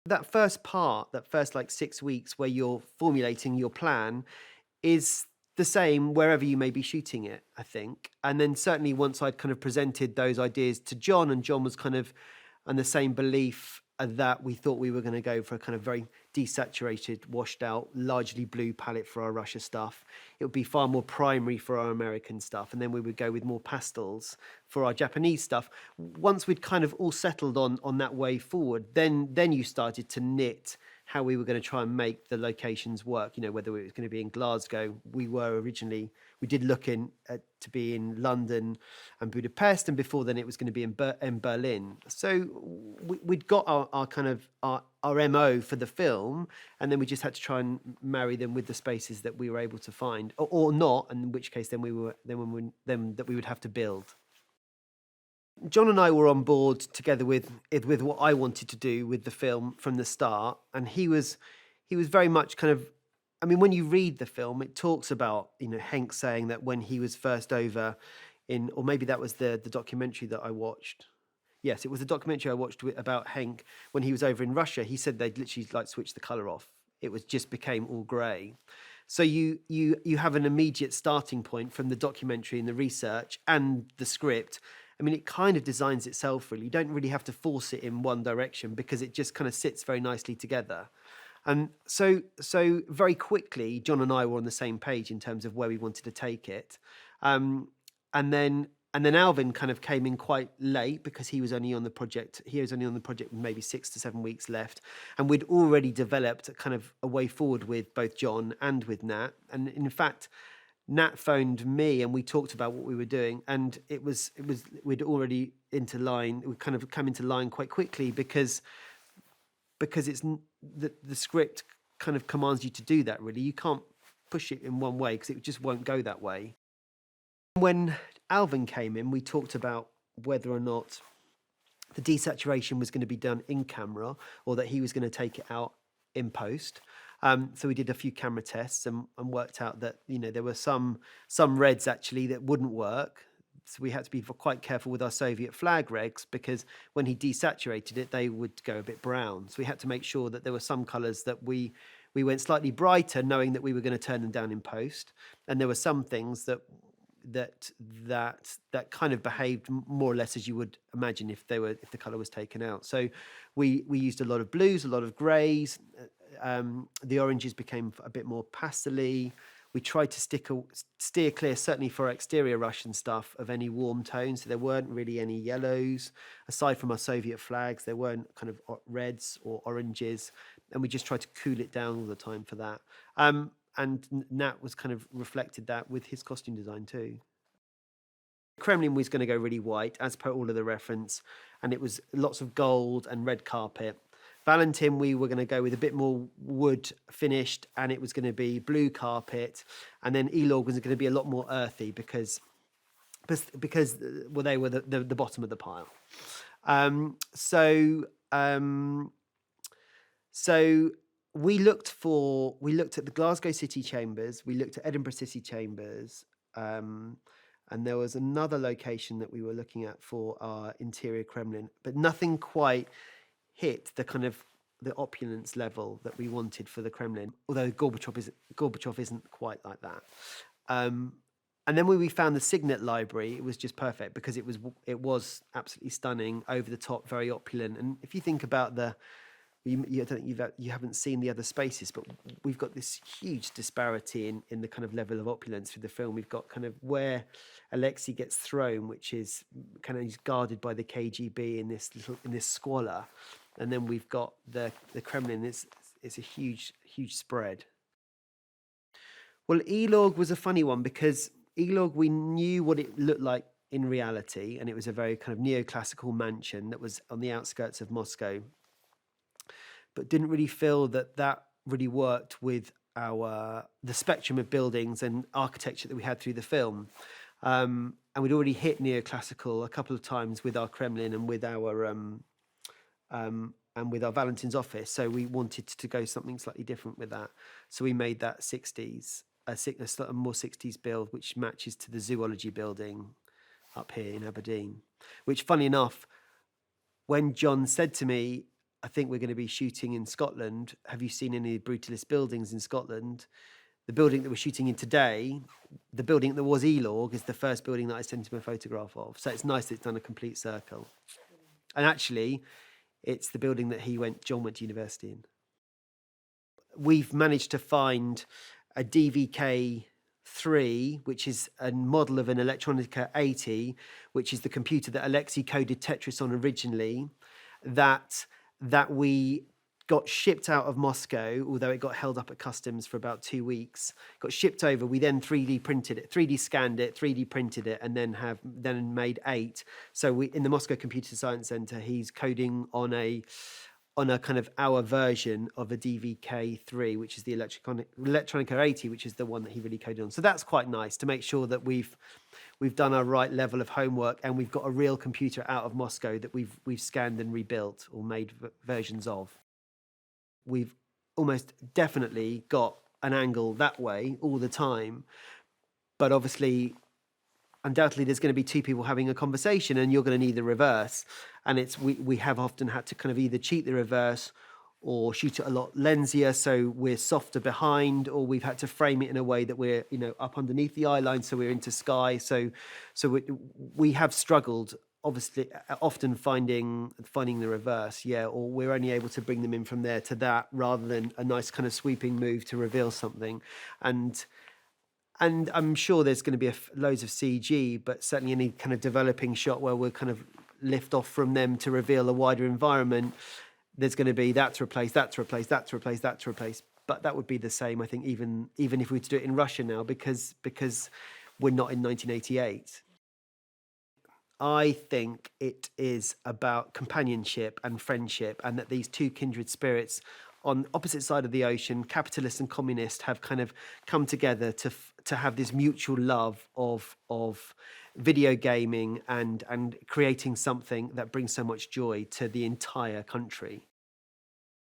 that first part, that first like 6 weeks where you're formulating your plan is the same wherever you may be shooting it, I think. And then certainly once I'd kind of presented those ideas to Jon, and Jon was kind of on the same belief that we thought we were going to go for a kind of very desaturated, washed out, largely blue palette for our Russia stuff. It would be far more primary for our American stuff. And then we would go with more pastels for our Japanese stuff. Once we'd kind of all settled on that way forward, then you started to knit how we were going to try and make the locations work. You know, whether it was going to be in Glasgow. We did look to be in London and Budapest, and before then it was going to be in Berlin. So we'd got our kind of our MO for the film, and then we just had to try and marry them with the spaces that we were able to find, or not, and in which case then we would have to build. Jon and I were on board together with what I wanted to do with the film from the start, and he was very much kind of. I mean, when you read the film, it talks about Henk saying that when he was first over or maybe that was the documentary that I watched. Yes, it was the documentary I watched about Henk when he was over in Russia. He said they'd literally like switched the color off. It was just became all grey. So you have an immediate starting point from the documentary and the research and the script. I mean, it kind of designs itself, really. You don't really have to force it in one direction because it just kind of sits very nicely together. And so very quickly, Jon and I were on the same page in terms of where we wanted to take it. And then Alvin kind of came in quite late because he was only on the project. He was only on the project with maybe 6 to 7 weeks left. And we'd already developed a kind of a way forward with both Jon and with Nat. And in fact, Nat phoned me and we talked about what we were doing, and we'd already into line. We kind of come into line quite quickly because it's the script kind of commands you to do that. Really, you can't push it in one way because it just won't go that way. When Alvin came in, we talked about whether or not the desaturation was going to be done in camera or that he was going to take it out in post. So we did a few camera tests and worked out that there were some reds actually that wouldn't work. So we had to be quite careful with our Soviet flag regs because when he desaturated it, they would go a bit brown. So we had to make sure that there were some colours that we went slightly brighter, knowing that we were going to turn them down in post, and there were some things that kind of behaved more or less as you would imagine if the colour was taken out. So we used a lot of blues, a lot of greys. The oranges became a bit more pastel-y. We tried to steer clear, certainly for our exterior Russian stuff, of any warm tones. So there weren't really any yellows. Aside from our Soviet flags, there weren't kind of reds or oranges. And we just tried to cool it down all the time for that. And Nat was kind of reflected that with his costume design too. Kremlin was going to go really white, as per all of the reference. And it was lots of gold and red carpet. Valentin, we were going to go with a bit more wood finished, and it was going to be blue carpet. And then Elog was going to be a lot more earthy because they were the bottom of the pile. So we looked at the Glasgow City Chambers, we looked at Edinburgh City Chambers, and there was another location that we were looking at for our interior Kremlin, but nothing quite hit the kind of the opulence level that we wanted for the Kremlin, although Gorbachev isn't quite like that. And then when we found the Signet Library, it was just perfect because it was absolutely stunning, over the top, very opulent. And if you think about you haven't seen the other spaces, but we've got this huge disparity in the kind of level of opulence through the film. We've got kind of where Alexey gets thrown, which is kind of he's guarded by the KGB in this squalor, and then we've got the Kremlin. It's a huge spread. Well, Elog was a funny one because Elog, we knew what it looked like in reality, and it was a very kind of neoclassical mansion that was on the outskirts of Moscow, but didn't really feel that really worked with the spectrum of buildings and architecture that we had through the film. And we'd already hit neoclassical a couple of times with our Kremlin and with our Valentin's office. So we wanted to go something slightly different with that. So we made that 60s, a more 60s build, which matches to the zoology building up here in Aberdeen. Which, funny enough, when Jon said to me, I think we're going to be shooting in Scotland. Have you seen any brutalist buildings in Scotland? The building that we're shooting in today, the building that was Elorg, is the first building that I sent him a photograph of. So it's nice that it's done a complete circle. And actually, it's the building that John went to university in. We've managed to find a DVK3, which is a model of an Electronica 80, which is the computer that Alexey coded Tetris on originally, that we got shipped out of Moscow, although it got held up at customs for about 2 weeks. Got shipped over. We then 3D printed it, 3D scanned it, 3D printed it, and then made 8. So in the Moscow Computer Science Center, he's coding on a kind of our version of a DVK3, which is the Electronica 80, which is the one that he really coded on. So that's quite nice to make sure that we've done our right level of homework, and we've got a real computer out of Moscow that we've scanned and rebuilt or made versions of. We've almost definitely got an angle that way all the time, but obviously, undoubtedly, there's going to be two people having a conversation, and you're going to need the reverse. And we have often had to kind of either cheat the reverse or shoot it a lot lensier, so we're softer behind, or we've had to frame it in a way that we're up underneath the eye line, so we're into sky. So we have struggled, obviously, often finding the reverse, or we're only able to bring them in from there to that, rather than a nice kind of sweeping move to reveal something. And I'm sure there's going to be loads of CG, but certainly any kind of developing shot where we'll kind of lift off from them to reveal a wider environment, there's going to be that to replace, that to replace, that to replace, that to replace. But that would be the same, I think, even if we were to do it in Russia now, because we're not in 1988. I think it is about companionship and friendship, and that these two kindred spirits on opposite side of the ocean, capitalist and communist, have kind of come together to have this mutual love of video gaming and creating something that brings so much joy to the entire country.